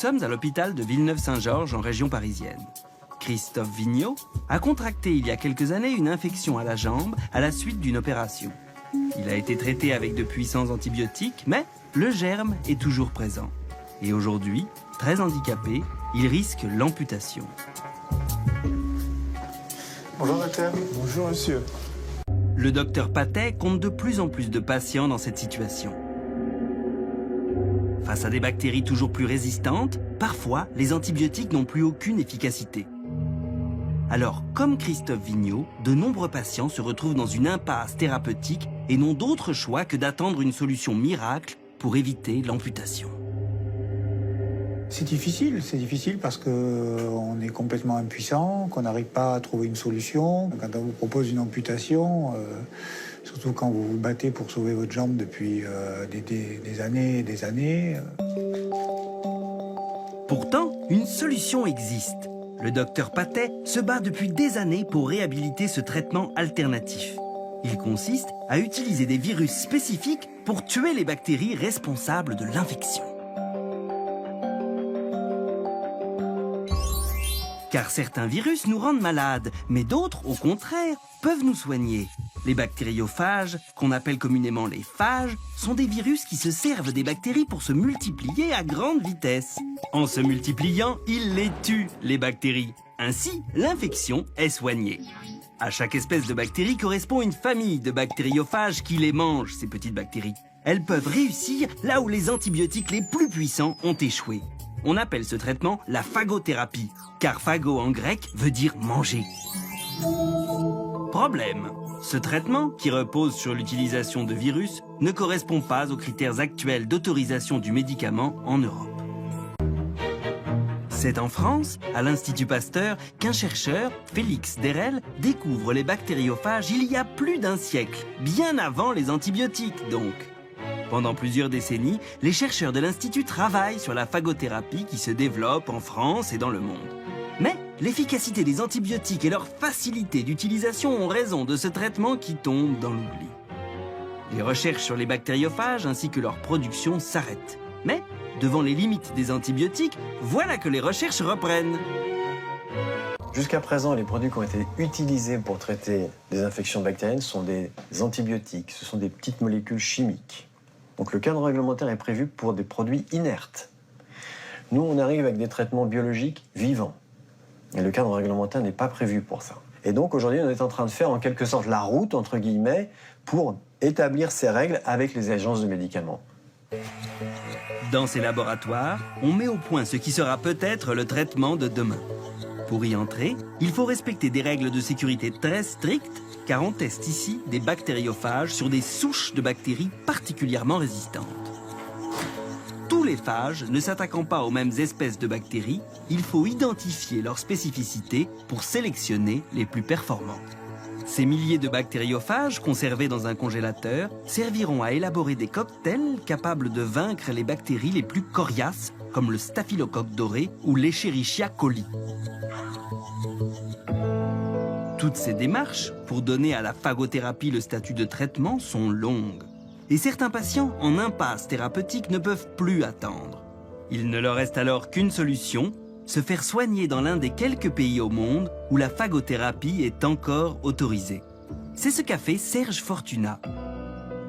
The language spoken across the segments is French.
sommes à l'hôpital de Villeneuve-Saint-Georges en région parisienne. Christophe Vigneault a contracté il y a quelques années une infection à la jambe à la suite d'une opération. Il a été traité avec de puissants antibiotiques, mais le germe est toujours présent. Et aujourd'hui, très handicapé, il risque l'amputation. Bonjour docteur. Bonjour monsieur. Le docteur Patet compte de plus en plus de patients dans cette situation. Face à des bactéries toujours plus résistantes, parfois les antibiotiques n'ont plus aucune efficacité. Alors, comme Christophe Vigneault, de nombreux patients se retrouvent dans une impasse thérapeutique et n'ont d'autre choix que d'attendre une solution miracle pour éviter l'amputation. C'est difficile parce qu'on est complètement impuissant, qu'on n'arrive pas à trouver une solution. Quand on vous propose une amputation, surtout quand vous vous battez pour sauver votre jambe depuis des années et des années. Pourtant, une solution existe. Le docteur Patet se bat depuis des années pour réhabiliter ce traitement alternatif. Il consiste à utiliser des virus spécifiques pour tuer les bactéries responsables de l'infection. Car certains virus nous rendent malades, mais d'autres, au contraire, peuvent nous soigner. Les bactériophages, qu'on appelle communément les phages, sont des virus qui se servent des bactéries pour se multiplier à grande vitesse. En se multipliant, ils les tuent, les bactéries. Ainsi, l'infection est soignée. À chaque espèce de bactérie correspond une famille de bactériophages qui les mangent, ces petites bactéries. Elles peuvent réussir là où les antibiotiques les plus puissants ont échoué. On appelle ce traitement la phagothérapie, car phago en grec veut dire manger. Problème, ce traitement, qui repose sur l'utilisation de virus, ne correspond pas aux critères actuels d'autorisation du médicament en Europe. C'est en France, à l'Institut Pasteur, qu'un chercheur, Félix Derel, découvre les bactériophages il y a plus d'un siècle, bien avant les antibiotiques donc. Pendant plusieurs décennies, les chercheurs de l'Institut travaillent sur la phagothérapie qui se développe en France et dans le monde. Mais l'efficacité des antibiotiques et leur facilité d'utilisation ont raison de ce traitement qui tombe dans l'oubli. Les recherches sur les bactériophages ainsi que leur production s'arrêtent. Mais, devant les limites des antibiotiques, voilà que les recherches reprennent. Jusqu'à présent, les produits qui ont été utilisés pour traiter des infections bactériennes sont des antibiotiques. Ce sont des petites molécules chimiques. Donc le cadre réglementaire est prévu pour des produits inertes. Nous, on arrive avec des traitements biologiques vivants. Et le cadre réglementaire n'est pas prévu pour ça. Et donc aujourd'hui, on est en train de faire en quelque sorte la route, entre guillemets, pour établir ces règles avec les agences de médicaments. Dans ces laboratoires, on met au point ce qui sera peut-être le traitement de demain. Pour y entrer, il faut respecter des règles de sécurité très strictes, car on teste ici des bactériophages sur des souches de bactéries particulièrement résistantes. Tous les phages ne s'attaquant pas aux mêmes espèces de bactéries, il faut identifier leurs spécificités pour sélectionner les plus performantes. Ces milliers de bactériophages conservés dans un congélateur serviront à élaborer des cocktails capables de vaincre les bactéries les plus coriaces, comme le staphylocoque doré ou l'Escherichia coli. Toutes ces démarches, pour donner à la phagothérapie le statut de traitement, sont longues. Et certains patients en impasse thérapeutique ne peuvent plus attendre. Il ne leur reste alors qu'une solution, se faire soigner dans l'un des quelques pays au monde où la phagothérapie est encore autorisée. C'est ce qu'a fait Serge Fortuna.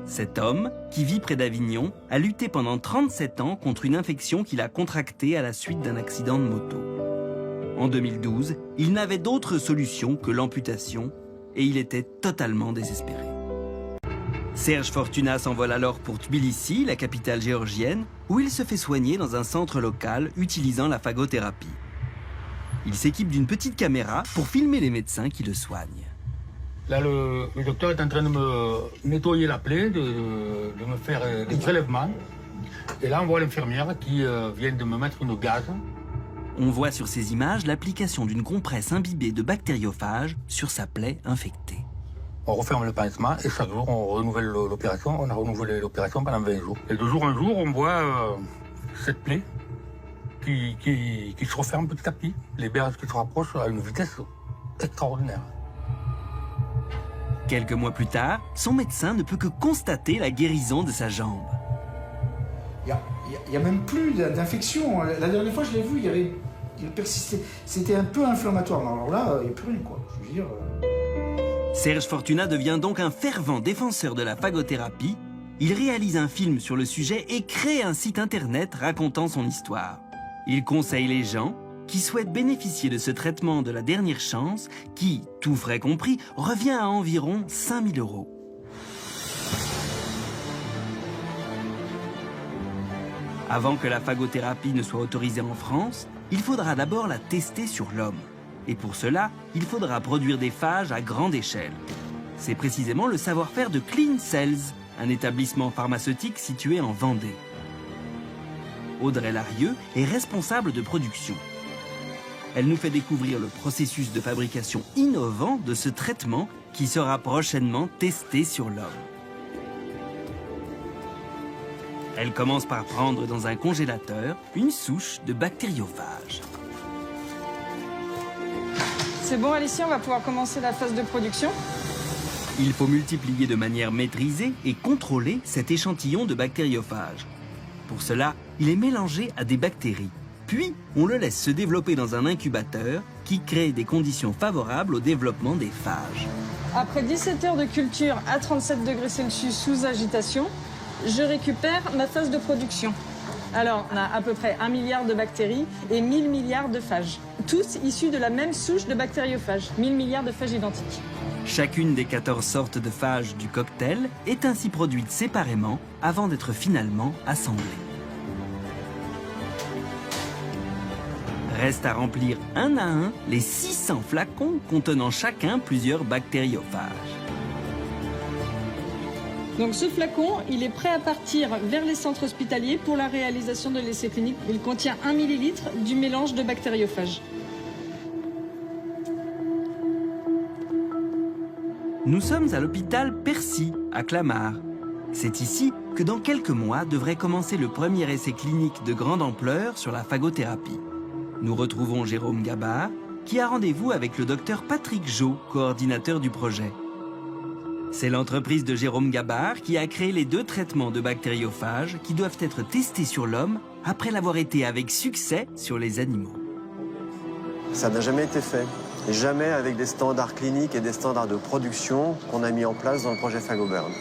Cet homme, qui vit près d'Avignon, a lutté pendant 37 ans contre une infection qu'il a contractée à la suite d'un accident de moto. En 2012, il n'avait d'autre solution que l'amputation et il était totalement désespéré. Serge Fortuna s'envole alors pour Tbilissi, la capitale géorgienne, où il se fait soigner dans un centre local utilisant la phagothérapie. Il s'équipe d'une petite caméra pour filmer les médecins qui le soignent. Là, le docteur est en train de me nettoyer la plaie, de me faire des prélèvements. Et là, on voit l'infirmière qui vient de me mettre une gaz. On voit sur ces images l'application d'une compresse imbibée de bactériophages sur sa plaie infectée. On referme le pansement et chaque jour, on renouvelle l'opération. On a renouvelé l'opération pendant 20 jours. Et de jour en jour, on voit cette plaie qui se referme petit à petit. Les berges qui se rapprochent à une vitesse extraordinaire. Quelques mois plus tard, son médecin ne peut que constater la guérison de sa jambe. Il il n'y a même plus d'infection. La dernière fois, je l'ai vu, il persistait. C'était un peu inflammatoire. Alors là, il n'y a plus rien, quoi. Je veux dire... Serge Fortuna devient donc un fervent défenseur de la phagothérapie. Il réalise un film sur le sujet et crée un site internet racontant son histoire. Il conseille les gens qui souhaitent bénéficier de ce traitement de la dernière chance qui, tout frais compris, revient à environ 5 000 €. Avant que la phagothérapie ne soit autorisée en France, il faudra d'abord la tester sur l'homme. Et pour cela, il faudra produire des phages à grande échelle. C'est précisément le savoir-faire de Clean Cells, un établissement pharmaceutique situé en Vendée. Audrey Larieux est responsable de production. Elle nous fait découvrir le processus de fabrication innovant de ce traitement qui sera prochainement testé sur l'homme. Elle commence par prendre dans un congélateur une souche de bactériophages. C'est bon Alicia, on va pouvoir commencer la phase de production. Il faut multiplier de manière maîtrisée et contrôler cet échantillon de bactériophages. Pour cela, il est mélangé à des bactéries. Puis, on le laisse se développer dans un incubateur qui crée des conditions favorables au développement des phages. Après 17 heures de culture à 37 degrés Celsius sous agitation, je récupère ma phase de production. Alors, on a à peu près 1 milliard de bactéries et 1000 milliards de phages. Tous issus de la même souche de bactériophages. 1000 milliards de phages identiques. Chacune des 14 sortes de phages du cocktail est ainsi produite séparément avant d'être finalement assemblée. Reste à remplir un à un les 600 flacons contenant chacun plusieurs bactériophages. Donc ce flacon, il est prêt à partir vers les centres hospitaliers pour la réalisation de l'essai clinique. Il contient 1 millilitre du mélange de bactériophages. Nous sommes à l'hôpital Percy, à Clamart. C'est ici que dans quelques mois devrait commencer le premier essai clinique de grande ampleur sur la phagothérapie. Nous retrouvons Jérôme Gabard, qui a rendez-vous avec le docteur Patrick Jo, coordinateur du projet. C'est l'entreprise de Jérôme Gabard qui a créé les 2 traitements de bactériophages qui doivent être testés sur l'homme après l'avoir été avec succès sur les animaux. Ça n'a jamais été fait. Et jamais avec des standards cliniques et des standards de production qu'on a mis en place dans le projet Phagoburn.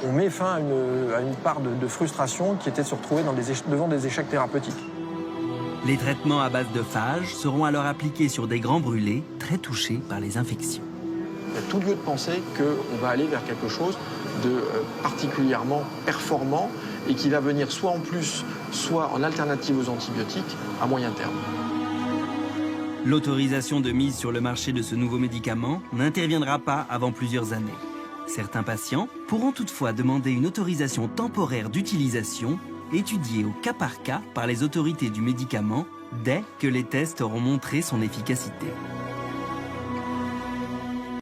On met fin à une part de frustration qui était de se retrouver devant des échecs thérapeutiques. Les traitements à base de phages seront alors appliqués sur des grands brûlés très touchés par les infections. Il y a tout lieu de penser qu'on va aller vers quelque chose de particulièrement performant et qui va venir soit en plus, soit en alternative aux antibiotiques à moyen terme. L'autorisation de mise sur le marché de ce nouveau médicament n'interviendra pas avant plusieurs années. Certains patients pourront toutefois demander une autorisation temporaire d'utilisation étudiée au cas par cas par les autorités du médicament dès que les tests auront montré son efficacité.